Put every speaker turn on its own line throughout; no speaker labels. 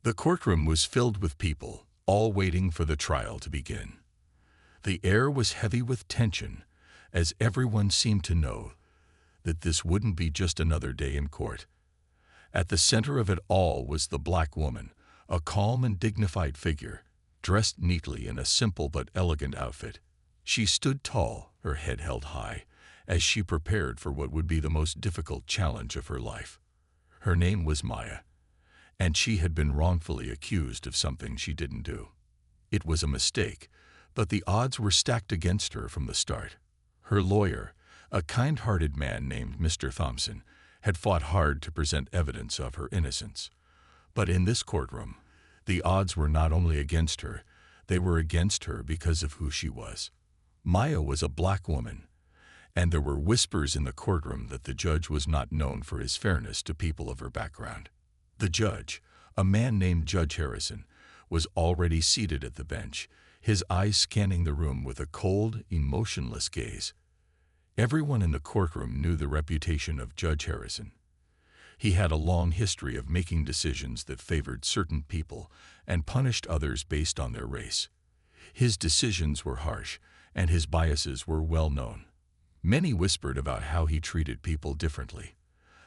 The courtroom was filled with people, all waiting for the trial to begin. The air was heavy with tension, as everyone seemed to know that this wouldn't be just another day in court. At the center of it all was the black woman, a calm and dignified figure, dressed neatly in a simple but elegant outfit. She stood tall, her head held high, as she prepared for what would be the most difficult challenge of her life. Her name was Maya, and she had been wrongfully accused of something she didn't do. It was a mistake, but the odds were stacked against her from the start. Her lawyer, a kind-hearted man named Mr. Thompson, had fought hard to present evidence of her innocence. But in this courtroom, the odds were not only against her, they were against her because of who she was. Maya was a black woman, and there were whispers in the courtroom that the judge was not known for his fairness to people of her background. The judge, a man named Judge Harrison, was already seated at the bench, his eyes scanning the room with a cold, emotionless gaze. Everyone in the courtroom knew the reputation of Judge Harrison. He had a long history of making decisions that favored certain people and punished others based on their race. His decisions were harsh, and his biases were well known. Many whispered about how he treated people differently,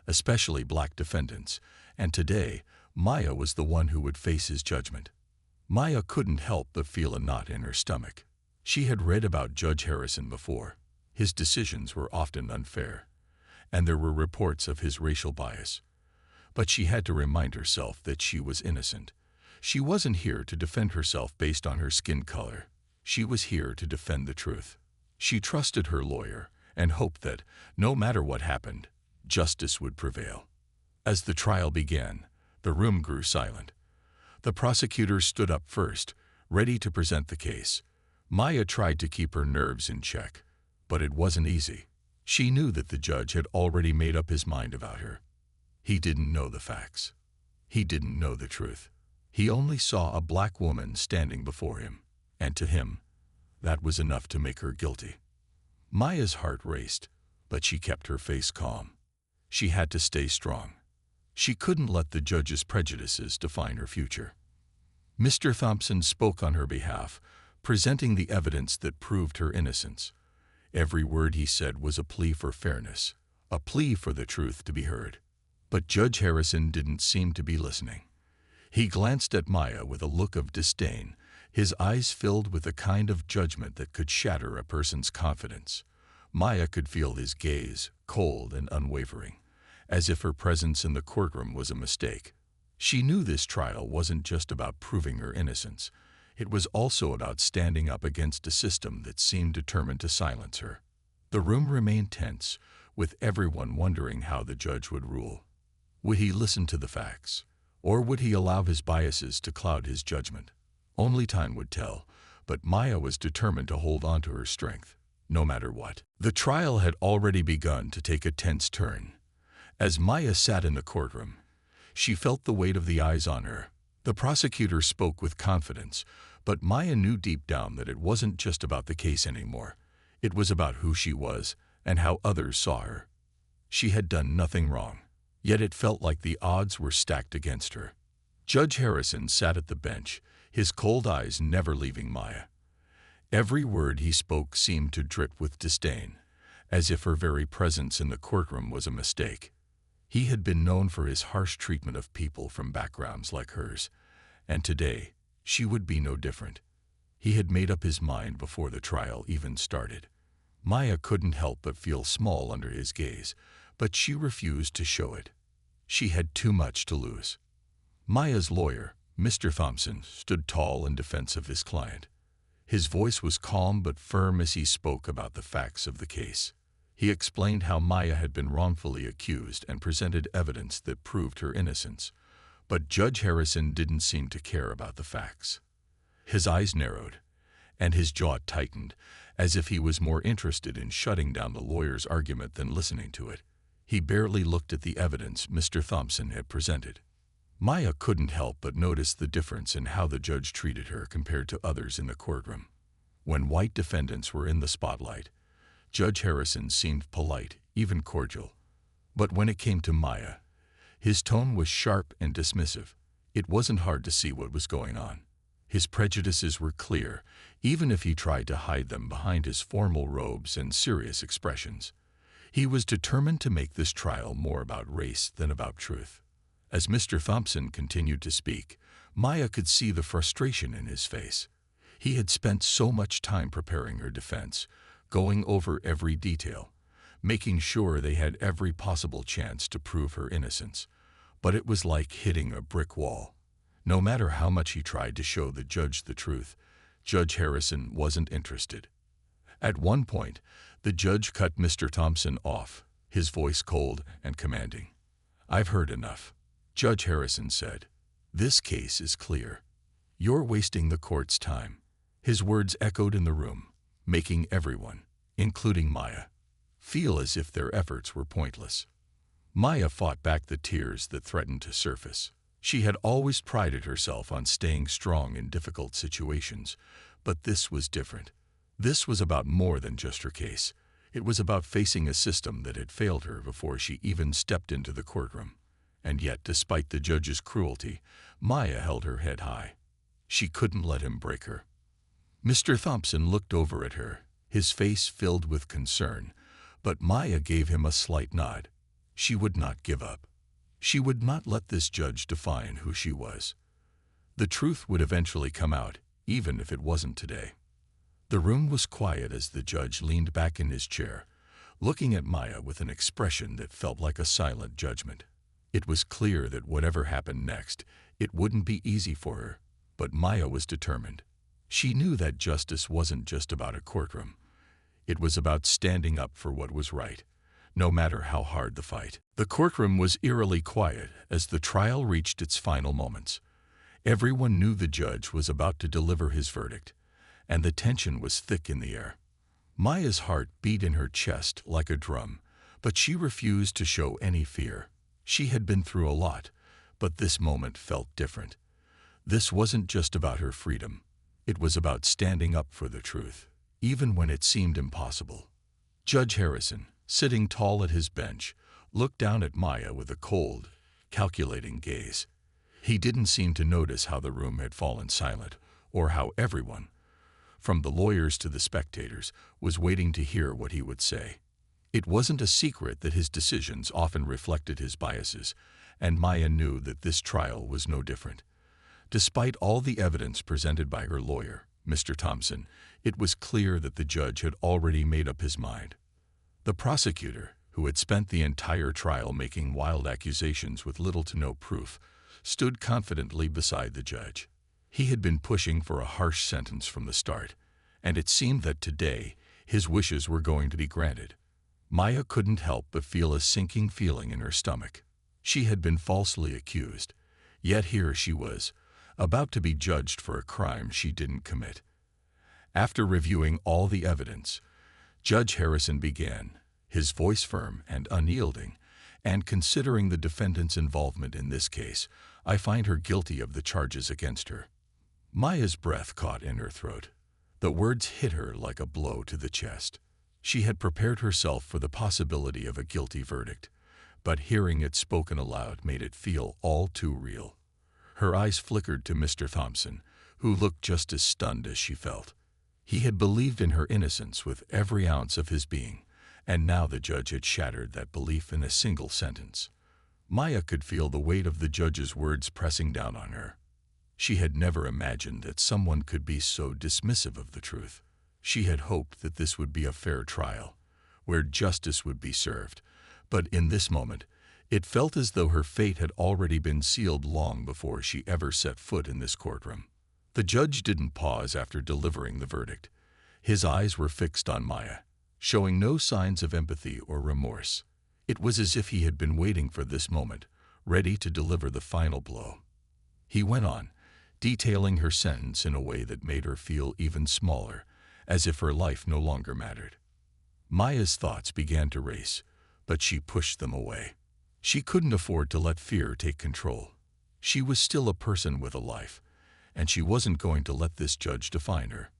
especially black defendants, and today, Maya was the one who would face his judgment. Maya couldn't help but feel a knot in her stomach. She had read about Judge Harrison before. His decisions were often unfair, and there were reports of his racial bias. But she had to remind herself that she was innocent. She wasn't here to defend herself based on her skin color. She was here to defend the truth. She trusted her lawyer and hoped that, no matter what happened, justice would prevail. As the trial began, the room grew silent. The prosecutor stood up first, ready to present the case. Maya tried to keep her nerves in check, but it wasn't easy. She knew that the judge had already made up his mind about her. He didn't know the facts. He didn't know the truth. He only saw a black woman standing before him, and to him, that was enough to make her guilty. Maya's heart raced, but she kept her face calm. She had to stay strong. She couldn't let the judge's prejudices define her future. Mr. Thompson spoke on her behalf, presenting the evidence that proved her innocence. Every word he said was a plea for fairness, a plea for the truth to be heard. But Judge Harrison didn't seem to be listening. He glanced at Maya with a look of disdain, his eyes filled with a kind of judgment that could shatter a person's confidence. Maya could feel his gaze, cold and unwavering, as if her presence in the courtroom was a mistake. She knew this trial wasn't just about proving her innocence. It was also about standing up against a system that seemed determined to silence her. The room remained tense, with everyone wondering how the judge would rule. Would he listen to the facts, or would he allow his biases to cloud his judgment? Only time would tell, but Maya was determined to hold on to her strength, no matter what. The trial had already begun to take a tense turn. As Maya sat in the courtroom, she felt the weight of the eyes on her. The prosecutor spoke with confidence, but Maya knew deep down that it wasn't just about the case anymore. It was about who she was and how others saw her. She had done nothing wrong, yet it felt like the odds were stacked against her. Judge Harrison sat at the bench, his cold eyes never leaving Maya. Every word he spoke seemed to drip with disdain, as if her very presence in the courtroom was a mistake. He had been known for his harsh treatment of people from backgrounds like hers, and today she would be no different. He had made up his mind before the trial even started. Maya couldn't help but feel small under his gaze, but she refused to show it. She had too much to lose. Maya's lawyer, Mr. Thompson, stood tall in defense of his client. His voice was calm but firm as he spoke about the facts of the case. He explained how Maya had been wrongfully accused and presented evidence that proved her innocence. But Judge Harrison didn't seem to care about the facts. His eyes narrowed, and his jaw tightened, as if he was more interested in shutting down the lawyer's argument than listening to it. He barely looked at the evidence Mr. Thompson had presented. Maya couldn't help but notice the difference in how the judge treated her compared to others in the courtroom. When white defendants were in the spotlight, Judge Harrison seemed polite, even cordial. But when it came to Maya, his tone was sharp and dismissive. It wasn't hard to see what was going on. His prejudices were clear, even if he tried to hide them behind his formal robes and serious expressions. He was determined to make this trial more about race than about truth. As Mr. Thompson continued to speak, Maya could see the frustration in his face. He had spent so much time preparing her defense, going over every detail, making sure they had every possible chance to prove her innocence. But it was like hitting a brick wall. No matter how much he tried to show the judge the truth, Judge Harrison wasn't interested. At one point, the judge cut Mr. Thompson off, his voice cold and commanding. "I've heard enough," Judge Harrison said. "This case is clear. You're wasting the court's time." His words echoed in the room, making everyone, including Maya, feel as if their efforts were pointless. Maya fought back the tears that threatened to surface. She had always prided herself on staying strong in difficult situations, but this was different. This was about more than just her case. It was about facing a system that had failed her before she even stepped into the courtroom. And yet, despite the judge's cruelty, Maya held her head high. She couldn't let him break her. Mr. Thompson looked over at her, his face filled with concern, but Maya gave him a slight nod. She would not give up. She would not let this judge define who she was. The truth would eventually come out, even if it wasn't today. The room was quiet as the judge leaned back in his chair, looking at Maya with an expression that felt like a silent judgment. It was clear that whatever happened next, it wouldn't be easy for her, but Maya was determined. She knew that justice wasn't just about a courtroom. It was about standing up for what was right, no matter how hard the fight. The courtroom was eerily quiet as the trial reached its final moments. Everyone knew the judge was about to deliver his verdict, and the tension was thick in the air. Maya's heart beat in her chest like a drum, but she refused to show any fear. She had been through a lot, but this moment felt different. This wasn't just about her freedom. It was about standing up for the truth, even when it seemed impossible. Judge Harrison, sitting tall at his bench, looked down at Maya with a cold, calculating gaze. He didn't seem to notice how the room had fallen silent, or how everyone, from the lawyers to the spectators, was waiting to hear what he would say. It wasn't a secret that his decisions often reflected his biases, and Maya knew that this trial was no different. Despite all the evidence presented by her lawyer, Mr. Thompson, it was clear that the judge had already made up his mind. The prosecutor, who had spent the entire trial making wild accusations with little to no proof, stood confidently beside the judge. He had been pushing for a harsh sentence from the start, and it seemed that today his wishes were going to be granted. Maya couldn't help but feel a sinking feeling in her stomach. She had been falsely accused, yet here she was, about to be judged for a crime she didn't commit. After reviewing all the evidence, Judge Harrison began, his voice firm and unyielding, "And considering the defendant's involvement in this case, I find her guilty of the charges against her." Maya's breath caught in her throat. The words hit her like a blow to the chest. She had prepared herself for the possibility of a guilty verdict, but hearing it spoken aloud made it feel all too real. Her eyes flickered to Mr. Thompson, who looked just as stunned as she felt. He had believed in her innocence with every ounce of his being, and now the judge had shattered that belief in a single sentence. Maya could feel the weight of the judge's words pressing down on her. She had never imagined that someone could be so dismissive of the truth. She had hoped that this would be a fair trial, where justice would be served, but in this moment, it felt as though her fate had already been sealed long before she ever set foot in this courtroom. The judge didn't pause after delivering the verdict. His eyes were fixed on Maya, showing no signs of empathy or remorse. It was as if he had been waiting for this moment, ready to deliver the final blow. He went on, detailing her sentence in a way that made her feel even smaller, as if her life no longer mattered. Maya's thoughts began to race, but she pushed them away. She couldn't afford to let fear take control. She was still a person with a life, and she wasn't going to let this judge define her.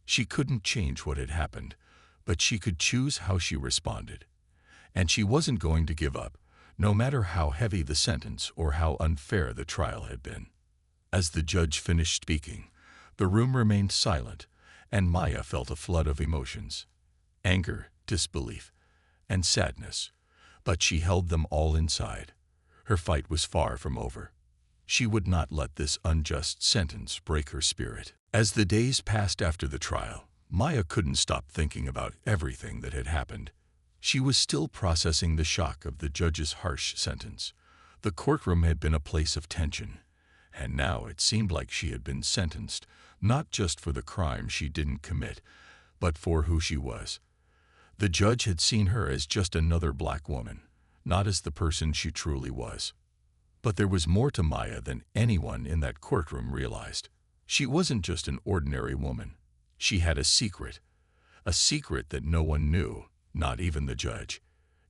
She couldn't change what had happened, but she could choose how she responded. And she wasn't going to give up, no matter how heavy the sentence or how unfair the trial had been. As the judge finished speaking, the room remained silent, and Maya felt a flood of emotions: anger, disbelief, and sadness. But she held them all inside. Her fight was far from over. She would not let this unjust sentence break her spirit. As the days passed after the trial, Maya couldn't stop thinking about everything that had happened. She was still processing the shock of the judge's harsh sentence. The courtroom had been a place of tension, and now it seemed like she had been sentenced, not just for the crime she didn't commit, but for who she was. The judge had seen her as just another black woman, not as the person she truly was. But there was more to Maya than anyone in that courtroom realized. She wasn't just an ordinary woman. She had a secret that no one knew, not even the judge.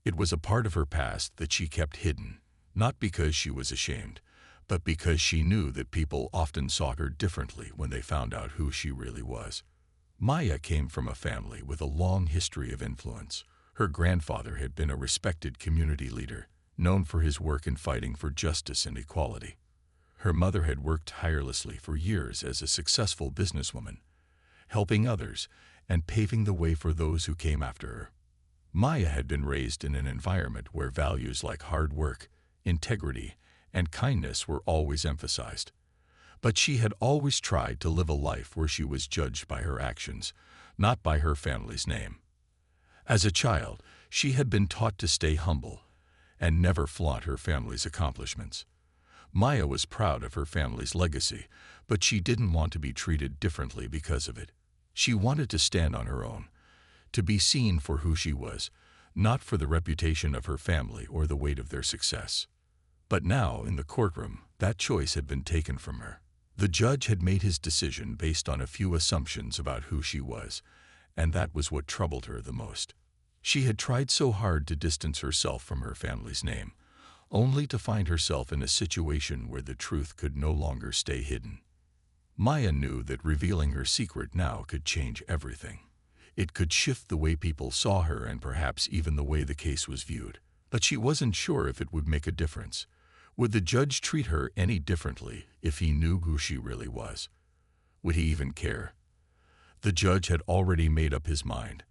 It was a part of her past that she kept hidden, not because she was ashamed, but because she knew that people often saw her differently when they found out who she really was. Maya came from a family with a long history of influence. Her grandfather had been a respected community leader, known for his work in fighting for justice and equality. Her mother had worked tirelessly for years as a successful businesswoman, helping others and paving the way for those who came after her. Maya had been raised in an environment where values like hard work, integrity, and kindness were always emphasized. But she had always tried to live a life where she was judged by her actions, not by her family's name. As a child, she had been taught to stay humble and never flaunt her family's accomplishments. Maya was proud of her family's legacy, but she didn't want to be treated differently because of it. She wanted to stand on her own, to be seen for who she was, not for the reputation of her family or the weight of their success. But now, in the courtroom, that choice had been taken from her. The judge had made his decision based on a few assumptions about who she was, and that was what troubled her the most. She had tried so hard to distance herself from her family's name, only to find herself in a situation where the truth could no longer stay hidden. Maya knew that revealing her secret now could change everything. It could shift the way people saw her and perhaps even the way the case was viewed. But she wasn't sure if it would make a difference. Would the judge treat her any differently if he knew who she really was? Would he even care? The judge had already made up his mind,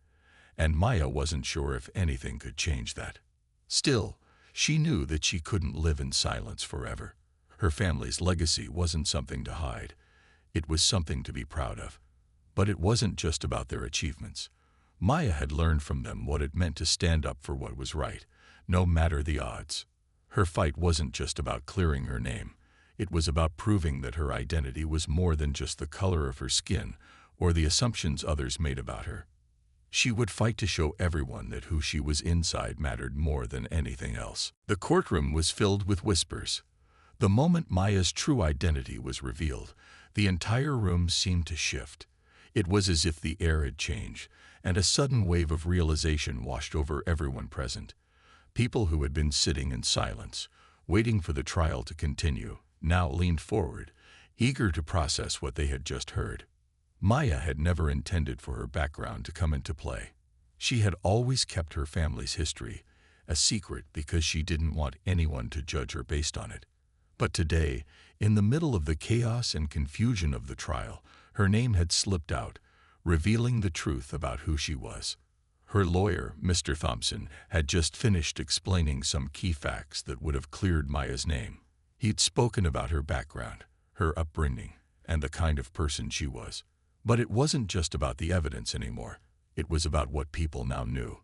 and Maya wasn't sure if anything could change that. Still, she knew that she couldn't live in silence forever. Her family's legacy wasn't something to hide. It was something to be proud of. But it wasn't just about their achievements. Maya had learned from them what it meant to stand up for what was right, no matter the odds. Her fight wasn't just about clearing her name. It was about proving that her identity was more than just the color of her skin or the assumptions others made about her. She would fight to show everyone that who she was inside mattered more than anything else. The courtroom was filled with whispers. The moment Maya's true identity was revealed, the entire room seemed to shift. It was as if the air had changed, and a sudden wave of realization washed over everyone present. People who had been sitting in silence, waiting for the trial to continue, now leaned forward, eager to process what they had just heard. Maya had never intended for her background to come into play. She had always kept her family's history a secret because she didn't want anyone to judge her based on it. But today, in the middle of the chaos and confusion of the trial, her name had slipped out, revealing the truth about who she was. Her lawyer, Mr. Thompson, had just finished explaining some key facts that would have cleared Maya's name. He'd spoken about her background, her upbringing, and the kind of person she was. But it wasn't just about the evidence anymore. It was about what people now knew.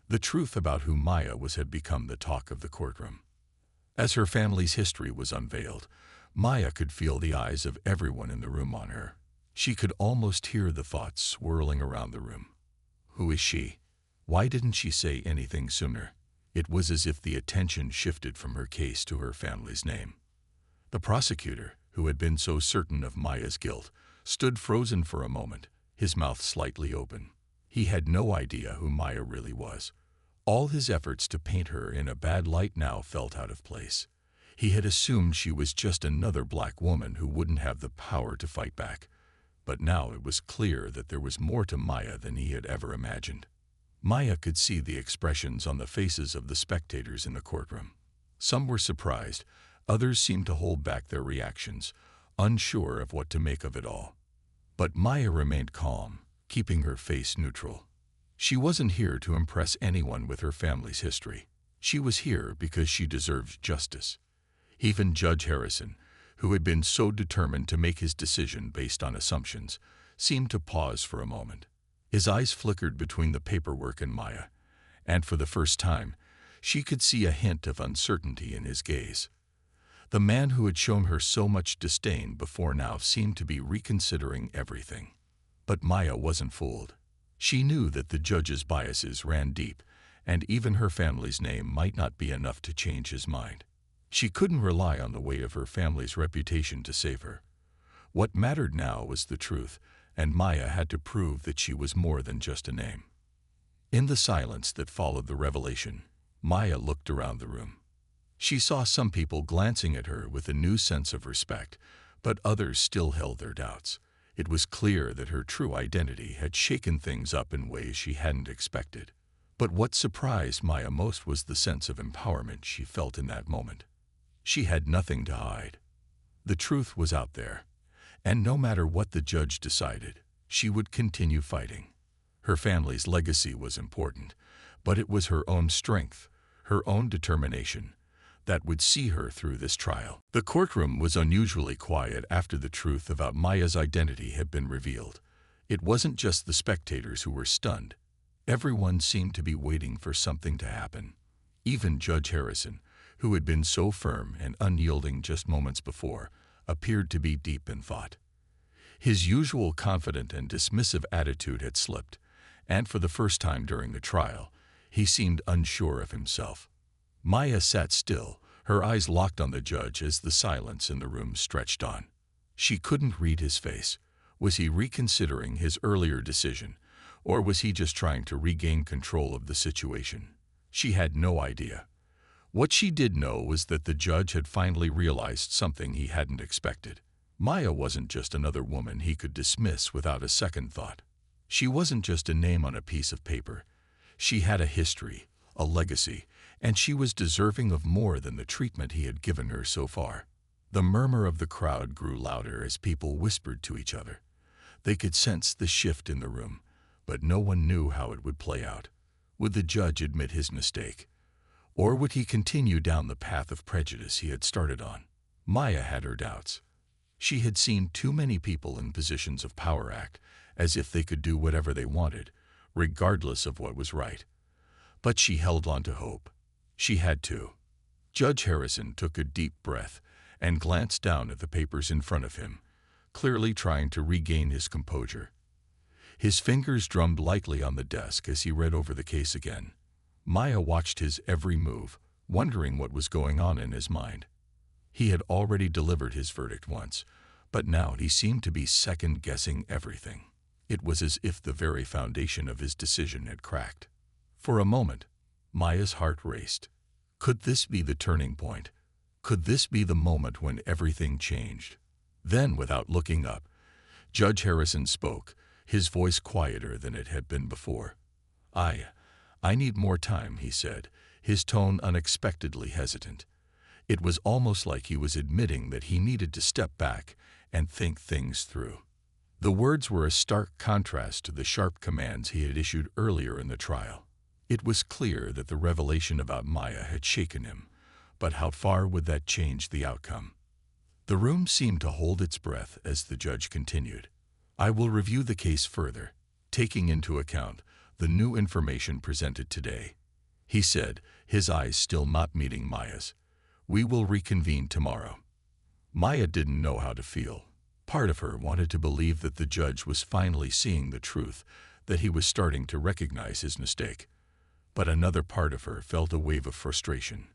The truth about who Maya was had become the talk of the courtroom. As her family's history was unveiled, Maya could feel the eyes of everyone in the room on her. She could almost hear the thoughts swirling around the room. Who is she? Why didn't she say anything sooner? It was as if the attention shifted from her case to her family's name. The prosecutor, who had been so certain of Maya's guilt, stood frozen for a moment, his mouth slightly open. He had no idea who Maya really was. All his efforts to paint her in a bad light now felt out of place. He had assumed she was just another black woman who wouldn't have the power to fight back. But now it was clear that there was more to Maya than he had ever imagined. Maya could see the expressions on the faces of the spectators in the courtroom. Some were surprised, others seemed to hold back their reactions, unsure of what to make of it all. But Maya remained calm, keeping her face neutral. She wasn't here to impress anyone with her family's history. She was here because she deserved justice. Even Judge Harrison, who had been so determined to make his decision based on assumptions, seemed to pause for a moment. His eyes flickered between the paperwork and Maya, and for the first time, she could see a hint of uncertainty in his gaze. The man who had shown her so much disdain before now seemed to be reconsidering everything. But Maya wasn't fooled. She knew that the judge's biases ran deep, and even her family's name might not be enough to change his mind. She couldn't rely on the weight of her family's reputation to save her. What mattered now was the truth, and Maya had to prove that she was more than just a name. In the silence that followed the revelation, Maya looked around the room. She saw some people glancing at her with a new sense of respect, but others still held their doubts. It was clear that her true identity had shaken things up in ways she hadn't expected. But what surprised Maya most was the sense of empowerment she felt in that moment. She had nothing to hide. The truth was out there, and no matter what the judge decided, she would continue fighting. Her family's legacy was important, but it was her own strength, her own determination, that would see her through this trial. The courtroom was unusually quiet after the truth about Maya's identity had been revealed. It wasn't just the spectators who were stunned. Everyone seemed to be waiting for something to happen. Even Judge Harrison, who had been so firm and unyielding just moments before, appeared to be deep in thought. His usual confident and dismissive attitude had slipped, and for the first time during the trial, he seemed unsure of himself. Maya sat still, her eyes locked on the judge as the silence in the room stretched on. She couldn't read his face. Was he reconsidering his earlier decision, or was he just trying to regain control of the situation? She had no idea. What she did know was that the judge had finally realized something he hadn't expected. Maya wasn't just another woman he could dismiss without a second thought. She wasn't just a name on a piece of paper. She had a history, a legacy, and she was deserving of more than the treatment he had given her so far. The murmur of the crowd grew louder as people whispered to each other. They could sense the shift in the room, but no one knew how it would play out. Would the judge admit his mistake? Or would he continue down the path of prejudice he had started on? Maya had her doubts. She had seen too many people in positions of power act as if they could do whatever they wanted, regardless of what was right. But she held on to hope. She had to. Judge Harrison took a deep breath and glanced down at the papers in front of him, clearly trying to regain his composure. His fingers drummed lightly on the desk as he read over the case again. Maya watched his every move, wondering what was going on in his mind. He had already delivered his verdict once, but now he seemed to be second-guessing everything. It was as if the very foundation of his decision had cracked. For a moment, Maya's heart raced. Could this be the turning point? Could this be the moment when everything changed? Then, without looking up, Judge Harrison spoke, his voice quieter than it had been before. I need more time, he said, his tone unexpectedly hesitant. It was almost like he was admitting that he needed to step back and think things through. The words were a stark contrast to the sharp commands he had issued earlier in the trial. It was clear that the revelation about Maya had shaken him, but how far would that change the outcome? The room seemed to hold its breath as the judge continued. I will review the case further, taking into account the new information presented today, he said, his eyes still not meeting Maya's. We will reconvene tomorrow. Maya didn't know how to feel. Part of her wanted to believe that the judge was finally seeing the truth, that he was starting to recognize his mistake. But another part of her felt a wave of frustration.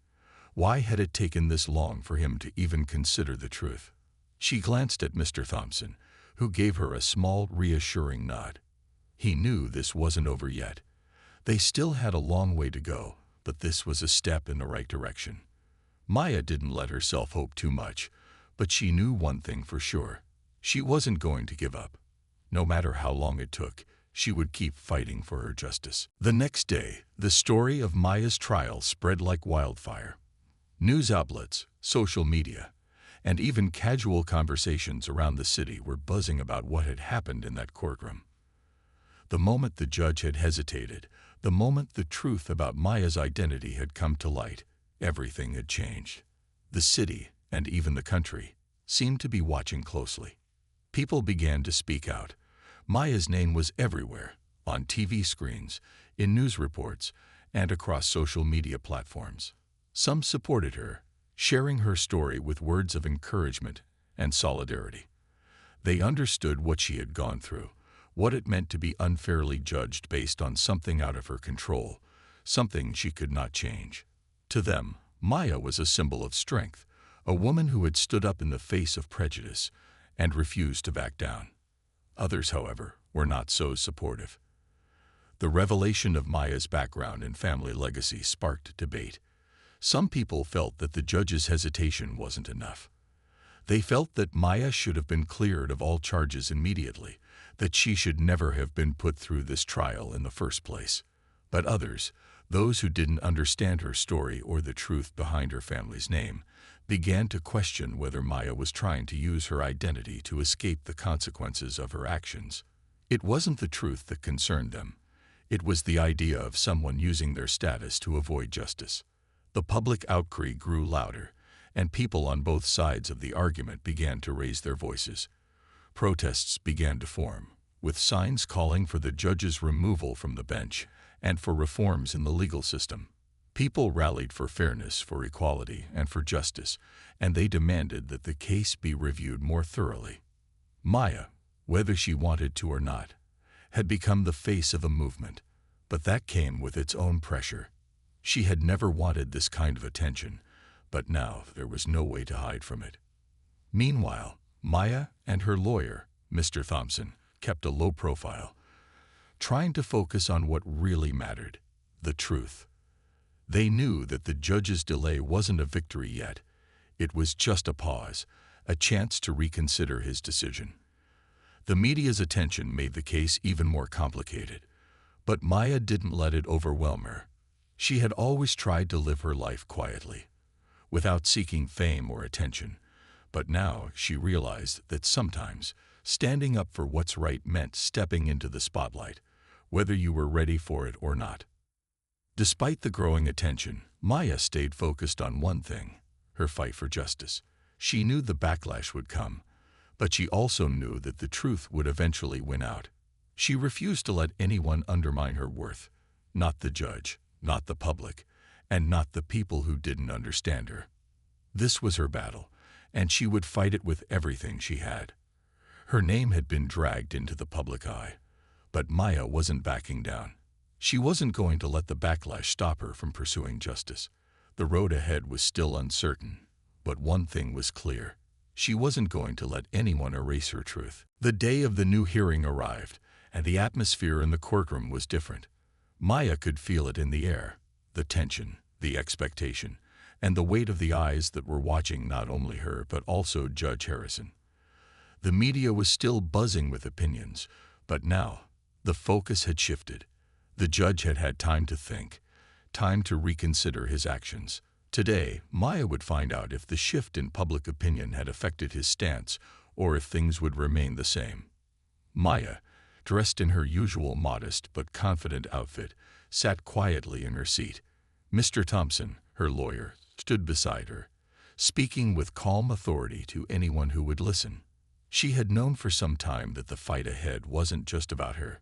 Why had it taken this long for him to even consider the truth? She glanced at Mr. Thompson, who gave her a small, reassuring nod. He knew this wasn't over yet. They still had a long way to go, but this was a step in the right direction. Maya didn't let herself hope too much, but she knew one thing for sure. She wasn't going to give up. No matter how long it took, she would keep fighting for her justice. The next day, the story of Maya's trial spread like wildfire. News outlets, social media, and even casual conversations around the city were buzzing about what had happened in that courtroom. The moment the judge had hesitated, the moment the truth about Maya's identity had come to light, everything had changed. The city, and even the country, seemed to be watching closely. People began to speak out. Maya's name was everywhere, on TV screens, in news reports, and across social media platforms. Some supported her, sharing her story with words of encouragement and solidarity. They understood what she had gone through, what it meant to be unfairly judged based on something out of her control, something she could not change. To them, Maya was a symbol of strength, a woman who had stood up in the face of prejudice and refused to back down. Others, however, were not so supportive. The revelation of Maya's background and family legacy sparked debate. Some people felt that the judge's hesitation wasn't enough. They felt that Maya should have been cleared of all charges immediately, that she should never have been put through this trial in the first place. But others, those who didn't understand her story or the truth behind her family's name, began to question whether Maya was trying to use her identity to escape the consequences of her actions. It wasn't the truth that concerned them. It was the idea of someone using their status to avoid justice. The public outcry grew louder, and people on both sides of the argument began to raise their voices. Protests began to form, with signs calling for the judge's removal from the bench and for reforms in the legal system. People rallied for fairness, for equality, and for justice, and they demanded that the case be reviewed more thoroughly. Maya, whether she wanted to or not, had become the face of a movement, but that came with its own pressure. She had never wanted this kind of attention, but now there was no way to hide from it. Meanwhile, Maya and her lawyer, Mr. Thompson, kept a low profile, trying to focus on what really mattered, the truth. They knew that the judge's delay wasn't a victory yet. It was just a pause, a chance to reconsider his decision. The media's attention made the case even more complicated, but Maya didn't let it overwhelm her. She had always tried to live her life quietly, without seeking fame or attention, but now she realized that sometimes standing up for what's right meant stepping into the spotlight, whether you were ready for it or not. Despite the growing attention, Maya stayed focused on one thing, her fight for justice. She knew the backlash would come, but she also knew that the truth would eventually win out. She refused to let anyone undermine her worth, not the judge, not the public, and not the people who didn't understand her. This was her battle, and she would fight it with everything she had. Her name had been dragged into the public eye, but Maya wasn't backing down. She wasn't going to let the backlash stop her from pursuing justice. The road ahead was still uncertain, but one thing was clear. She wasn't going to let anyone erase her truth. The day of the new hearing arrived, and the atmosphere in the courtroom was different. Maya could feel it in the air, the tension, the expectation, and the weight of the eyes that were watching not only her but also Judge Harrison. The media was still buzzing with opinions, but now the focus had shifted. The judge had had time to think, time to reconsider his actions. Today, Maya would find out if the shift in public opinion had affected his stance or if things would remain the same. Maya, dressed in her usual modest but confident outfit, sat quietly in her seat. Mr. Thompson, her lawyer, stood beside her, speaking with calm authority to anyone who would listen. She had known for some time that the fight ahead wasn't just about her.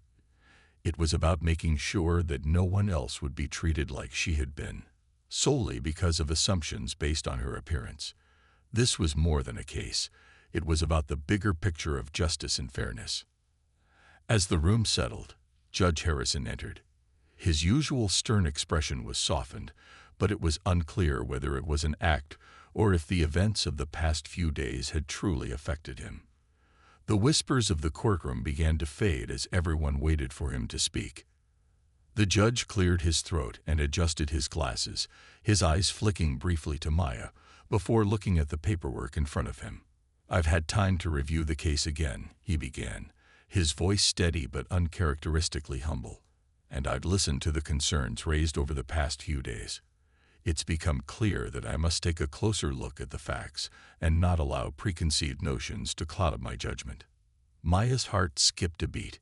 It was about making sure that no one else would be treated like she had been, solely because of assumptions based on her appearance. This was more than a case. It was about the bigger picture of justice and fairness. As the room settled, Judge Harrison entered. His usual stern expression was softened, but it was unclear whether it was an act or if the events of the past few days had truly affected him. The whispers of the courtroom began to fade as everyone waited for him to speak. The judge cleared his throat and adjusted his glasses, his eyes flicking briefly to Maya, before looking at the paperwork in front of him. "I've had time to review the case again," he began, his voice steady but uncharacteristically humble. "And I've listened to the concerns raised over the past few days. It's become clear that I must take a closer look at the facts and not allow preconceived notions to cloud my judgment. Maya's heart skipped a beat.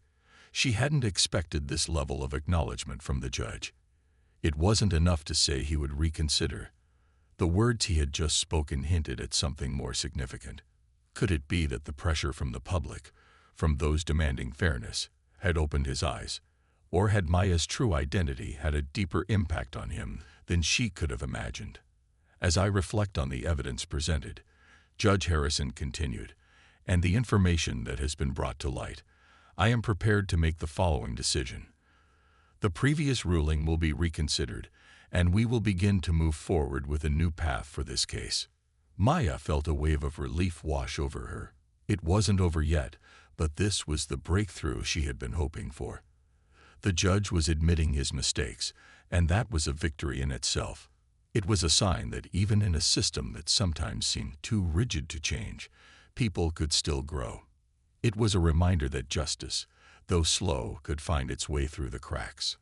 She hadn't expected this level of acknowledgement from the judge. It wasn't enough to say he would reconsider. The words he had just spoken hinted at something more significant. Could it be that the pressure from the public, from those demanding fairness, had opened his eyes? Or had Maya's true identity had a deeper impact on him than she could have imagined? As I reflect on the evidence presented, Judge Harrison continued, and the information that has been brought to light, I am prepared to make the following decision. The previous ruling will be reconsidered, and we will begin to move forward with a new path for this case. Maya felt a wave of relief wash over her. It wasn't over yet, but this was the breakthrough she had been hoping for. The judge was admitting his mistakes, and that was a victory in itself. It was a sign that even in a system that sometimes seemed too rigid to change, people could still grow. It was a reminder that justice, though slow, could find its way through the cracks.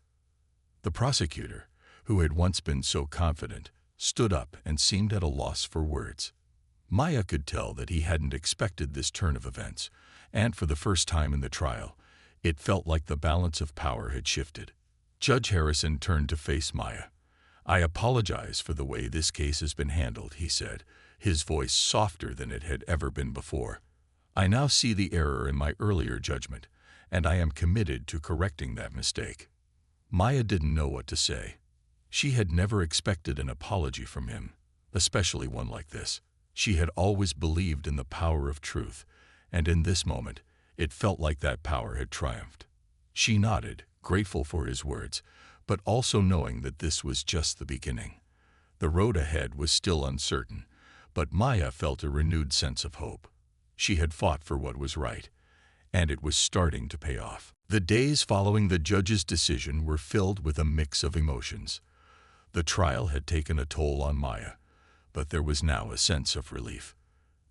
The prosecutor, who had once been so confident, stood up and seemed at a loss for words. Maya could tell that he hadn't expected this turn of events, and for the first time in the trial, it felt like the balance of power had shifted. Judge Harrison turned to face Maya. "I apologize for the way this case has been handled," he said, his voice softer than it had ever been before. "I now see the error in my earlier judgment, and I am committed to correcting that mistake." Maya didn't know what to say. She had never expected an apology from him, especially one like this. She had always believed in the power of truth, and in this moment, it felt like that power had triumphed. She nodded, grateful for his words, but also knowing that this was just the beginning. The road ahead was still uncertain, but Maya felt a renewed sense of hope. She had fought for what was right, and it was starting to pay off. The days following the judge's decision were filled with a mix of emotions. The trial had taken a toll on Maya, but there was now a sense of relief.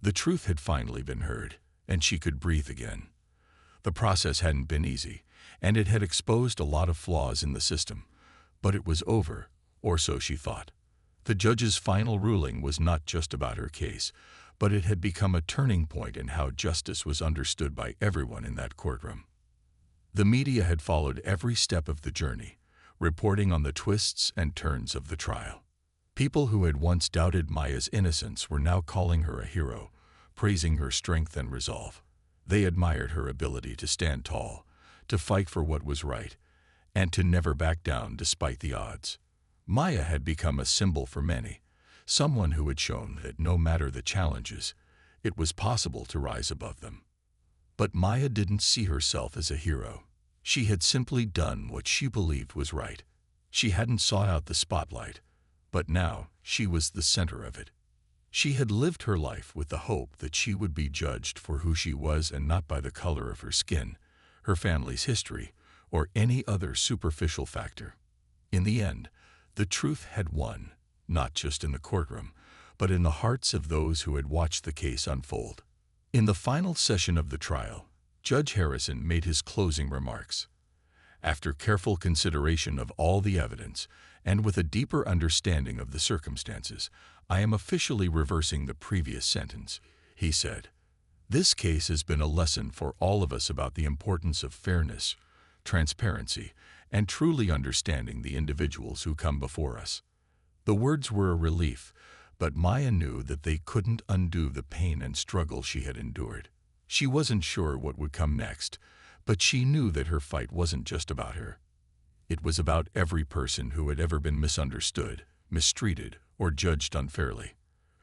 The truth had finally been heard, and she could breathe again. The process hadn't been easy, and it had exposed a lot of flaws in the system, but it was over, or so she thought. The judge's final ruling was not just about her case, but it had become a turning point in how justice was understood by everyone in that courtroom. The media had followed every step of the journey, reporting on the twists and turns of the trial. People who had once doubted Maya's innocence were now calling her a hero, praising her strength and resolve. They admired her ability to stand tall, to fight for what was right, and to never back down despite the odds. Maya had become a symbol for many, someone who had shown that no matter the challenges, it was possible to rise above them. But Maya didn't see herself as a hero. She had simply done what she believed was right. She hadn't sought out the spotlight, but now she was the center of it. She had lived her life with the hope that she would be judged for who she was and not by the color of her skin, her family's history, or any other superficial factor. In the end, the truth had won, not just in the courtroom, but in the hearts of those who had watched the case unfold. In the final session of the trial, Judge Harrison made his closing remarks. After careful consideration of all the evidence, and with a deeper understanding of the circumstances, I am officially reversing the previous sentence, he said. This case has been a lesson for all of us about the importance of fairness, transparency, and truly understanding the individuals who come before us. The words were a relief, but Maya knew that they couldn't undo the pain and struggle she had endured. She wasn't sure what would come next, but she knew that her fight wasn't just about her. It was about every person who had ever been misunderstood, mistreated, or judged unfairly.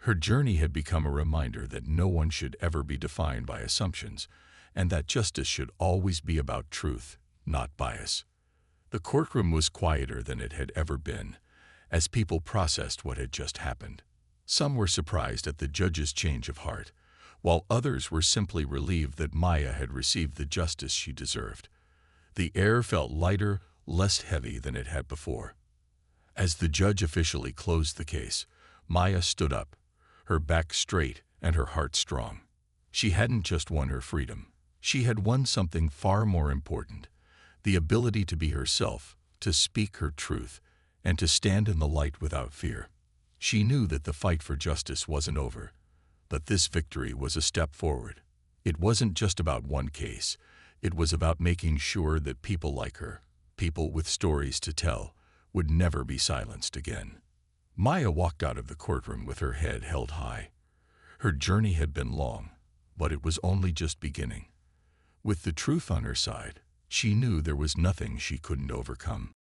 Her journey had become a reminder that no one should ever be defined by assumptions, and that justice should always be about truth, not bias. The courtroom was quieter than it had ever been, as people processed what had just happened. Some were surprised at the judge's change of heart, while others were simply relieved that Maya had received the justice she deserved. The air felt lighter, less heavy than it had before. As the judge officially closed the case, Maya stood up, her back straight and her heart strong. She hadn't just won her freedom. She had won something far more important, the ability to be herself, to speak her truth, and to stand in the light without fear. She knew that the fight for justice wasn't over, but this victory was a step forward. It wasn't just about one case. It was about making sure that people like her, people with stories to tell, would never be silenced again. Maya walked out of the courtroom with her head held high. Her journey had been long, but it was only just beginning. With the truth on her side, she knew there was nothing she couldn't overcome.